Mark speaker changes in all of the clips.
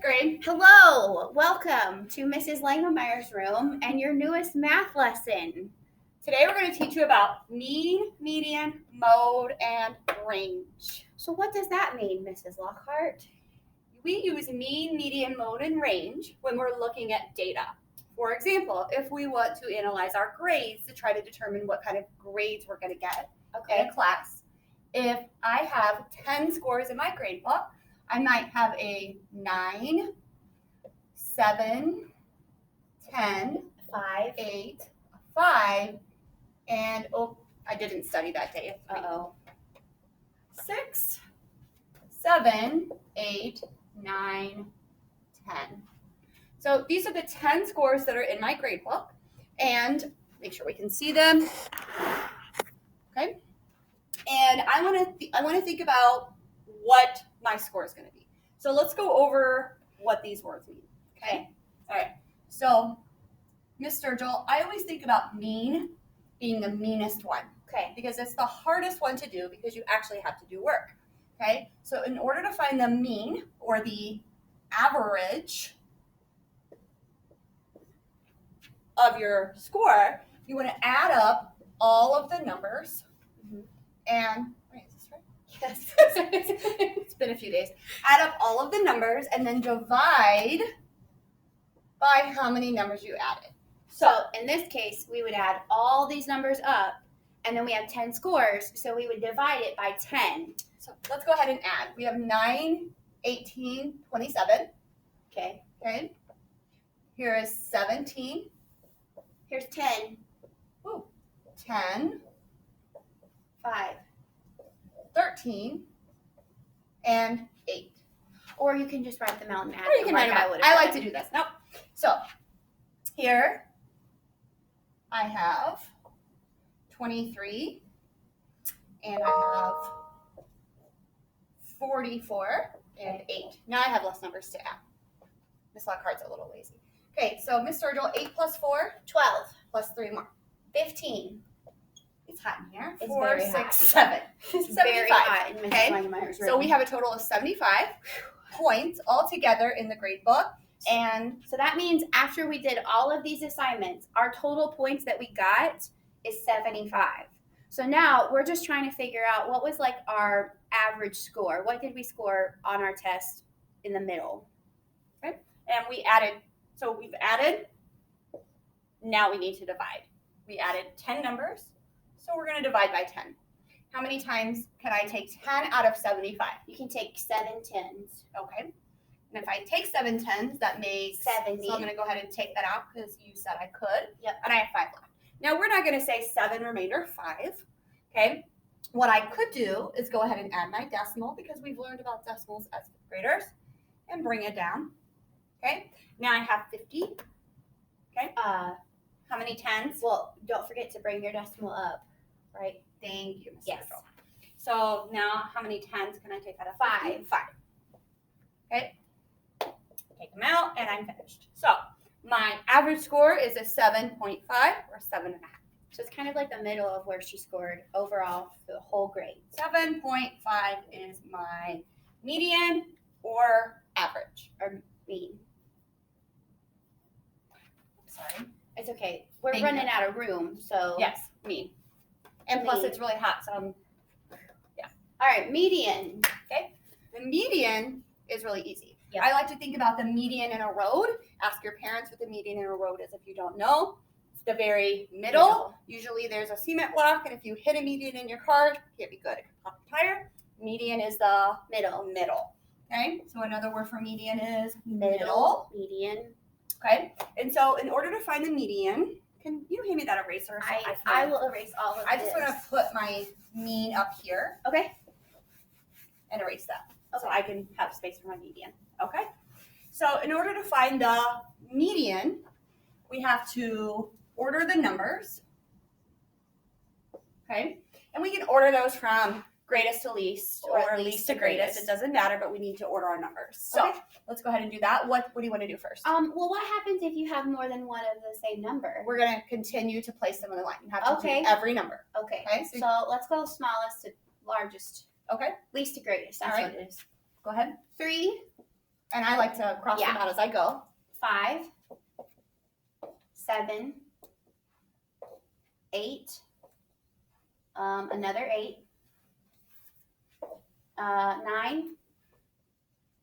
Speaker 1: grade.
Speaker 2: Hello, welcome to Mrs. Langemeyer's room and your newest math lesson.
Speaker 1: Today we're going to teach you about mean, median, mode, and range.
Speaker 2: So what does that mean, Mrs. Lockhart?
Speaker 1: We use mean, median, mode, and range when we're looking at data. For example, if we want to analyze our grades to try to determine what kind of grades we're going to get in a class, if I have 10 scores in my grade book, I might have a 9, 7, 10,
Speaker 2: 5,
Speaker 1: 8, 5, and I didn't study that day. 6, 7, 8, 9, 10. So these are the 10 scores that are in my grade book, and make sure we can see them. Okay, and I want to think about what my score is going to be. So let's go over what these words mean. Okay. All right. So, Miss Sturgill, I always think about mean being the meanest one.
Speaker 2: Okay.
Speaker 1: Because it's the hardest one to do because you actually have to do work. Okay. So in order to find the mean or the average of your score, you want to add up all of the numbers and wait, is this right?
Speaker 2: Yes.
Speaker 1: It's been a few days. Add up all of the numbers and then divide by how many numbers you added.
Speaker 2: So in this case, we would add all these numbers up, and then we have 10 scores, so we would divide it by 10.
Speaker 1: So let's go ahead and add. We have 9, 18, 27.
Speaker 2: Okay.
Speaker 1: Okay. Here is 17.
Speaker 2: Here's 10.
Speaker 1: Ooh. 10,
Speaker 2: 5.
Speaker 1: 13, and 8.
Speaker 2: Or you can just write them out and add
Speaker 1: Or you
Speaker 2: them
Speaker 1: can
Speaker 2: like
Speaker 1: write them
Speaker 2: I
Speaker 1: out.
Speaker 2: would
Speaker 1: I
Speaker 2: have
Speaker 1: like
Speaker 2: done.
Speaker 1: to do this. Nope. So here I have 23, and I have 44, and 8. Now I have less numbers to add. Miss Lockhart's a little lazy. Okay, so Miss Sturgill, 8 plus 4,
Speaker 2: 12.
Speaker 1: plus 3 more.
Speaker 2: 15.
Speaker 1: It's hot in here.
Speaker 2: It's
Speaker 1: 4,
Speaker 2: very
Speaker 1: 6,
Speaker 2: hot.
Speaker 1: 7.
Speaker 2: It's very
Speaker 1: 75.
Speaker 2: hot in Mrs.
Speaker 1: Okay.
Speaker 2: Langemeyer's room.
Speaker 1: So we have a total of 75 points all together in the grade book. And
Speaker 2: So that means after we did all of these assignments, our total points that we got is 75. So now we're just trying to figure out what was like our average score. What did we score on our test in the middle?
Speaker 1: okay, and we added, so we've added, now we need to divide. We added 10 numbers, so we're going to divide by 10. How many times can I take 10 out of 75?
Speaker 2: You can take 7 tens.
Speaker 1: Okay. And if I take 7 tens, that makes
Speaker 2: 70.
Speaker 1: So I'm going to go ahead and take that out because you said I could.
Speaker 2: Yep.
Speaker 1: And I have 5 left. Now we're not going to say 7 remainder 5. Okay. What I could do is go ahead and add my decimal because we've learned about decimals as fifth graders and bring it down. Okay. Now I have 50. Okay. How many tens?
Speaker 2: Well, don't forget to bring your decimal up, right?
Speaker 1: Thank you, Ms.
Speaker 2: Yes.
Speaker 1: Sturgill. So now how many tens can I take out of 5? 5. Okay. Take them out and I'm finished. So my average score is a 7.5 or 7.5.
Speaker 2: So it's kind of like the middle of where she scored overall for the whole grade.
Speaker 1: 7.5 is my median or average.
Speaker 2: Or mean.
Speaker 1: Sorry.
Speaker 2: It's okay. We're
Speaker 1: Thank
Speaker 2: running
Speaker 1: you.
Speaker 2: out of room, so.
Speaker 1: Yes, mean. And plus
Speaker 2: Mean.
Speaker 1: it's really hot, so
Speaker 2: All right, median.
Speaker 1: the median is really easy.
Speaker 2: Yep.
Speaker 1: I like to think about the median in a road. Ask your parents what the median in a road is if you don't know. It's the very middle. Usually there's a cement block, and if you hit a median in your car, it can't be good. It could pop a tire. Median is the
Speaker 2: Middle.
Speaker 1: middle. Okay, so another word for median is
Speaker 2: Middle. Median.
Speaker 1: Okay, and so in order to find the median, can you hand me that eraser? So
Speaker 2: I will erase all of
Speaker 1: I
Speaker 2: this.
Speaker 1: just want to put my mean up here
Speaker 2: Okay.
Speaker 1: and erase that. So
Speaker 2: Okay.
Speaker 1: I can have space for my median. Okay? So in order to find the median, we have to order the numbers. Okay? And we can order those from greatest to least or least to greatest. It doesn't matter, but we need to order our numbers. So
Speaker 2: Okay.
Speaker 1: let's go ahead and do that. What do you want to do first?
Speaker 2: Well, what happens if you have more than one of the same number?
Speaker 1: We're going to continue to place them on the line. You have to
Speaker 2: Okay.
Speaker 1: do every number.
Speaker 2: Okay.
Speaker 1: Okay,
Speaker 2: So let's go smallest to largest.
Speaker 1: Okay?
Speaker 2: Least to greatest. That's
Speaker 1: All right.
Speaker 2: what it is.
Speaker 1: Go ahead.
Speaker 2: 3,
Speaker 1: And I like to cross them out as I go.
Speaker 2: 5, 7, 8, another 8, 9,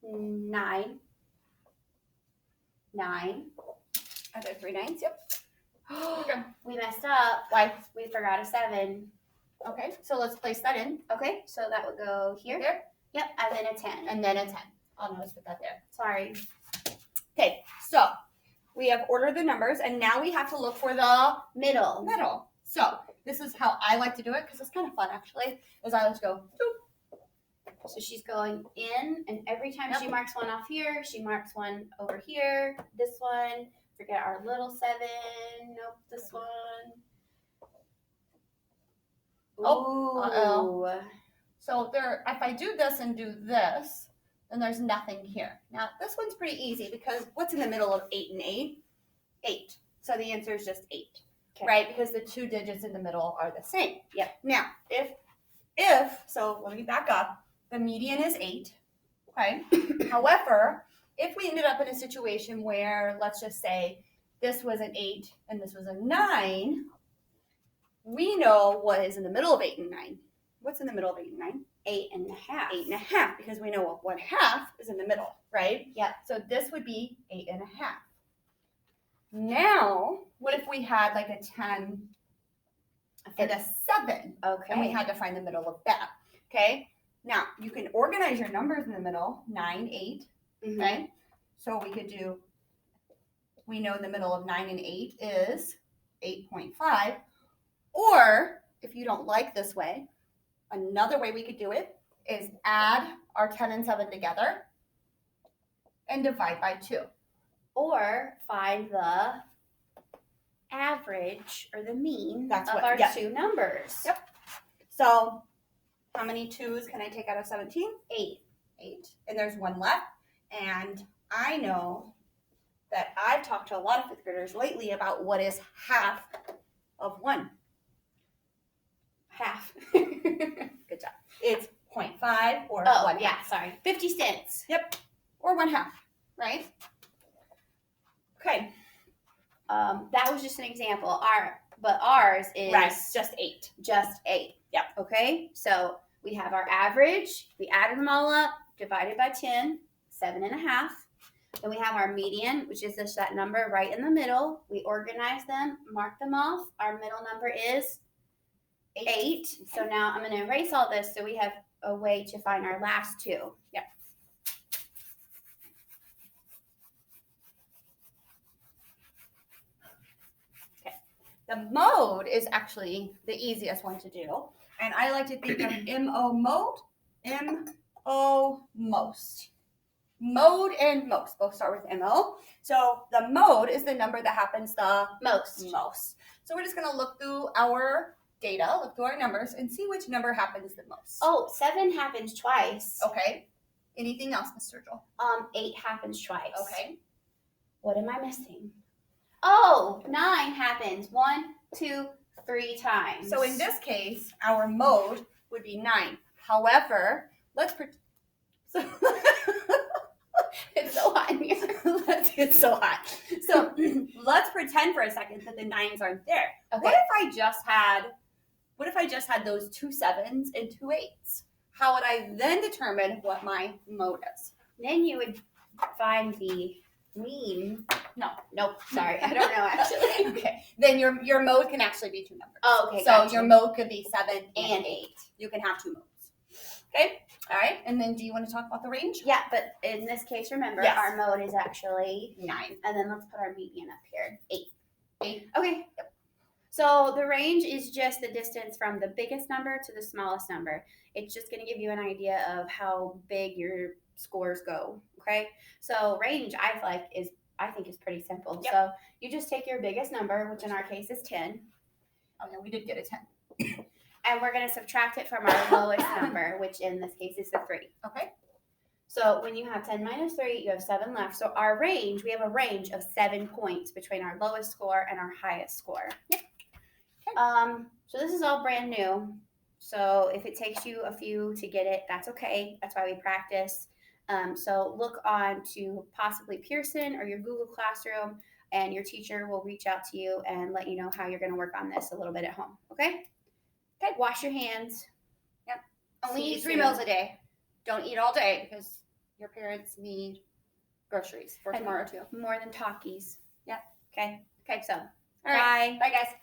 Speaker 2: 9, 9.
Speaker 1: Are there 3 9s? Yep. Okay.
Speaker 2: We messed up.
Speaker 1: Why?
Speaker 2: We forgot a 7.
Speaker 1: Okay, so let's place that in.
Speaker 2: Okay, so that would go here.
Speaker 1: There.
Speaker 2: Yep, and then a 10.
Speaker 1: And then a 10. I'll notice put that there.
Speaker 2: Sorry.
Speaker 1: Okay, so we have ordered the numbers, and now we have to look for the
Speaker 2: Middle.
Speaker 1: middle. So this is how I like to do it, because it's kind of fun, actually, is I like to go, boop.
Speaker 2: So she's going in, and every time
Speaker 1: Yep.
Speaker 2: she marks one off here, she marks one over here. This one, forget our little 7. Nope, this one.
Speaker 1: Oh,
Speaker 2: Ooh.
Speaker 1: So there, if I do this and do this, then there's nothing here. Now, this one's pretty easy, because what's in the middle of 8 and 8? 8. So the answer is just 8,
Speaker 2: Okay.
Speaker 1: right? Because the 2 digits in the middle are the same.
Speaker 2: Yep.
Speaker 1: Now, so let me back up. The median is 8, okay? However, if we ended up in a situation where, let's just say, this was an 8 and this was a 9, we know what is in the middle of 8 and 9. What's in the middle of 8 and 9?
Speaker 2: 8.5.
Speaker 1: 8.5, because we know what 1/2 is in the middle, right?
Speaker 2: Yep.
Speaker 1: So this would be 8.5. Now, what if we had like a 10 and a 7,
Speaker 2: Okay.
Speaker 1: and we had to find the middle of that? Okay. Now you can organize your numbers in the middle, 9, 8.
Speaker 2: Mhm.
Speaker 1: Okay. So we could do. We know the middle of 9 and 8 is 8.5. Or if you don't like this way, another way we could do it is add our 10 and 7 together and divide by 2.
Speaker 2: Or find the average or the mean
Speaker 1: That's
Speaker 2: of
Speaker 1: what-
Speaker 2: our
Speaker 1: yeah.
Speaker 2: 2 numbers.
Speaker 1: Yep. So how many 2s can I take out of 17?
Speaker 2: 8.
Speaker 1: 8. And there's 1 left. And I know that I've talked to a lot of 5th graders lately about what is half of 1.
Speaker 2: Half.
Speaker 1: Good job. It's 0.5 or
Speaker 2: Oh,
Speaker 1: 1
Speaker 2: yeah, sorry. 50 cents.
Speaker 1: Yep. Or 1/2, right? Okay.
Speaker 2: That was just an example. Ours is
Speaker 1: Right. Just 8.
Speaker 2: just 8.
Speaker 1: Yep.
Speaker 2: Okay, so we have our average. We added them all up, divided by 10, 7.5. Then we have our median, which is just that number right in the middle. We organize them, mark them off. Our middle number is 8. So now I'm going to erase all this so we have a way to find our last 2.
Speaker 1: Yep. Okay. The mode is actually the easiest one to do. And I like to think of MO mode, MO most. Mode and most both start with MO. So the mode is the number that happens the
Speaker 2: Most.
Speaker 1: most. So we're just going to look through our data, look through our numbers, and see which number happens the most.
Speaker 2: Oh, 7 happens twice.
Speaker 1: Okay. Anything else, Miss Sturgill?
Speaker 2: 8 happens twice.
Speaker 1: Okay.
Speaker 2: What am I missing? Oh, 9 happens 1, 2, 3 times.
Speaker 1: So in this case, our mode would be 9. However, so
Speaker 2: it's so hot in here.
Speaker 1: it's so hot. So let's pretend for a second that the 9s aren't there.
Speaker 2: Okay.
Speaker 1: What if I just had those 2 7s and 2 8s? How would I then determine what my mode is?
Speaker 2: Then you would find the mean.
Speaker 1: No.
Speaker 2: Nope. Sorry. I don't know actually.
Speaker 1: Okay. Then your mode can actually be 2 numbers.
Speaker 2: Oh, okay.
Speaker 1: So
Speaker 2: gotcha.
Speaker 1: your mode could be 7
Speaker 2: And 8.
Speaker 1: You can have 2 modes. Okay. All right. And then do you want to talk about the range?
Speaker 2: Yeah, but in this case, remember,
Speaker 1: Yes.
Speaker 2: our mode is actually
Speaker 1: 9.
Speaker 2: and then let's put our median up here. 8.
Speaker 1: 8.
Speaker 2: Okay. So the range is just the distance from the biggest number to the smallest number. It's just going to give you an idea of how big your scores go. Okay. So range, I think is pretty simple.
Speaker 1: Yep.
Speaker 2: So you just take your biggest number, which in our case is 10,
Speaker 1: Oh, yeah, we did get a 10.
Speaker 2: and we're going to subtract it from our lowest number, which in this case is the 3.
Speaker 1: Okay.
Speaker 2: So when you have 10 minus 3, you have 7 left. So our range, we have a range of 7 points between our lowest score and our highest score.
Speaker 1: Yep. Okay.
Speaker 2: So this is all brand new. So if it takes you a few to get it, that's okay. That's why we practice. So look on to possibly Pearson or your Google Classroom, and your teacher will reach out to you and let you know how you're going to work on this a little bit at home. Okay? Okay. Wash your hands.
Speaker 1: Yep. Only
Speaker 2: See you
Speaker 1: eat 3
Speaker 2: soon.
Speaker 1: meals a day. Don't eat all day because your parents need groceries for
Speaker 2: And
Speaker 1: tomorrow too.
Speaker 2: More than talkies.
Speaker 1: Yep.
Speaker 2: Okay.
Speaker 1: Okay.
Speaker 2: So,
Speaker 1: All right.
Speaker 2: bye.
Speaker 1: Bye, guys.